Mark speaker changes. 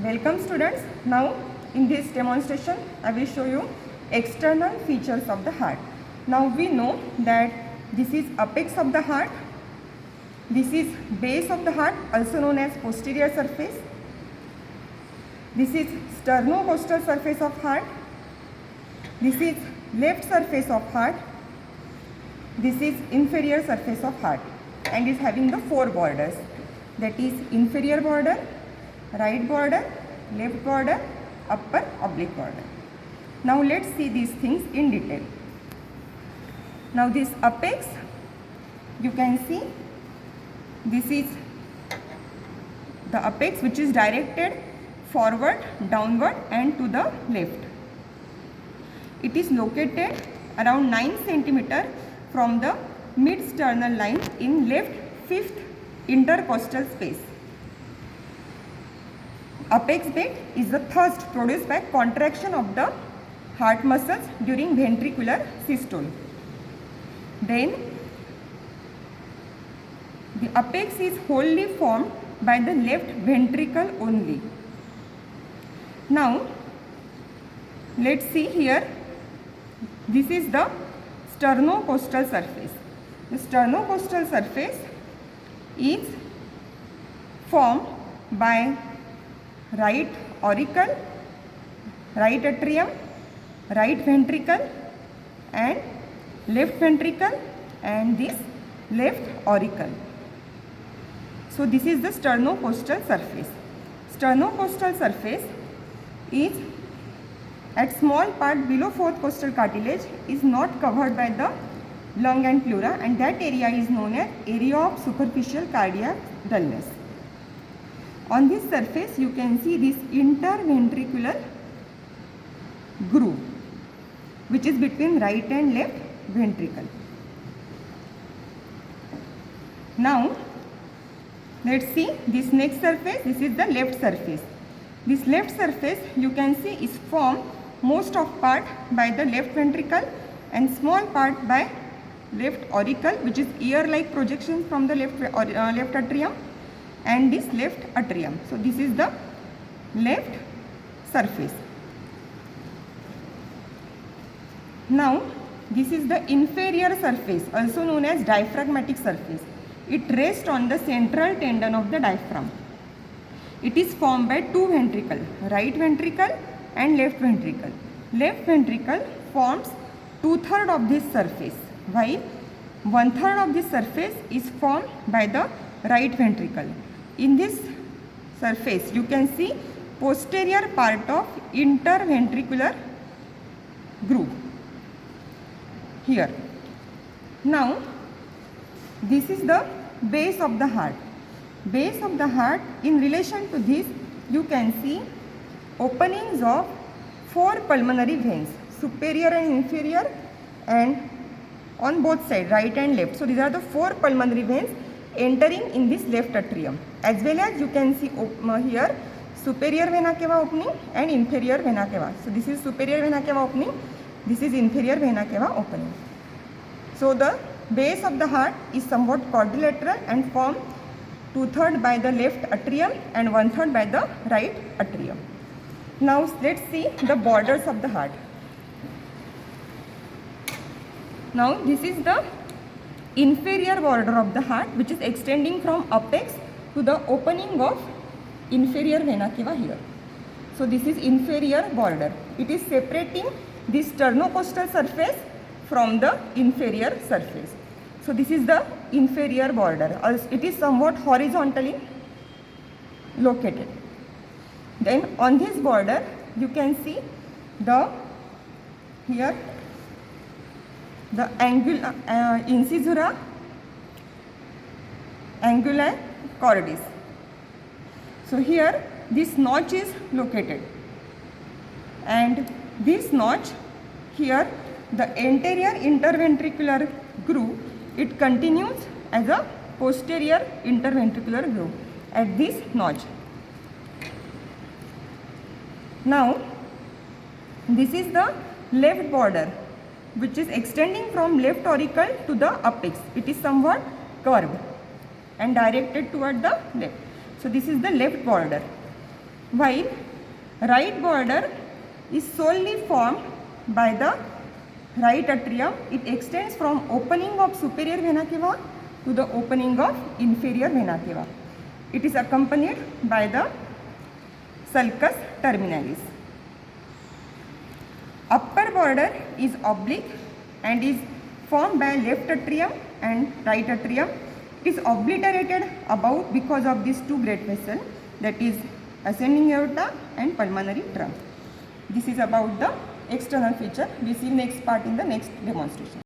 Speaker 1: Welcome students. Now in this demonstration I will show you external features of the heart. Now we know that this is apex of the heart, this is base of the heart also known as posterior surface, this is sternocostal surface of heart, this is left surface of heart, this is inferior surface of heart and is having the four borders, that is inferior border, right border, left border, upper oblique border. Now let's see these things in detail. Now this apex, you can see this is the apex which is directed forward, downward and to the left. It is located around 9 cm from the mid-sternal line in left fifth intercostal space. Apex beat is the thrust produced by contraction of the heart muscles during ventricular systole. Then the apex is wholly formed by the left ventricle only. Now let's see here, this is the sternocostal surface. The sternocostal surface is formed by right auricle, right atrium, right ventricle and left ventricle and this left auricle. So this is the sternocostal surface. Sternocostal surface is at small part below fourth costal cartilage is not covered by the lung and pleura, and that area is known as area of superficial cardiac dullness. On this surface you can see this interventricular groove which is between right and left ventricle. Now let's see this next surface. This is the left surface. This left surface you can see is formed most of part by the left ventricle and small part by left auricle, which is ear-like projection from the left atrium and this left atrium. So this is the left surface. Now this is the inferior surface, also known as diaphragmatic surface. It rests on the central tendon of the diaphragm. It is formed by two ventricles, right ventricle and left ventricle. Left ventricle forms 2/3 of this surface, while 1/3 of this surface is formed by the right ventricle. In this surface you can see posterior part of interventricular groove here. Now this is the base of the heart. Base of the heart, in relation to this you can see openings of four pulmonary veins, superior and inferior and on both sides, right and left. So these are the four pulmonary veins entering in this left atrium, as well as you can see here superior vena cava opening and inferior vena cava. So this is superior vena cava opening, this is inferior vena cava opening. So the base of the heart is somewhat quadrilateral and formed 2/3 by the left atrium and 1/3 by the right atrium. Now let's see the borders of the heart. Now this is the inferior border of the heart, which is extending from apex to the opening of inferior vena cava here. So this is inferior border. It is separating this sternocostal surface from the inferior surface. So this is the inferior border. It is somewhat horizontally located. Then on this border you can see the here the incisura anguli cordis. So here this notch is located, and this notch here, the anterior interventricular groove, it continues as a posterior interventricular groove at this notch. Now this is the left border, which is extending from left auricle to the apex. It is somewhat curved and directed toward the left. So this is the left border. while right border is solely formed by the right atrium. It extends from opening of superior vena cava to the opening of inferior vena cava. It is accompanied by the sulcus terminalis. Upper border is oblique and is formed by left atrium and right atrium. It is obliterated about because of these two great vessels, that is ascending aorta and pulmonary trunk. This is about the external feature. We see next part in the next demonstration.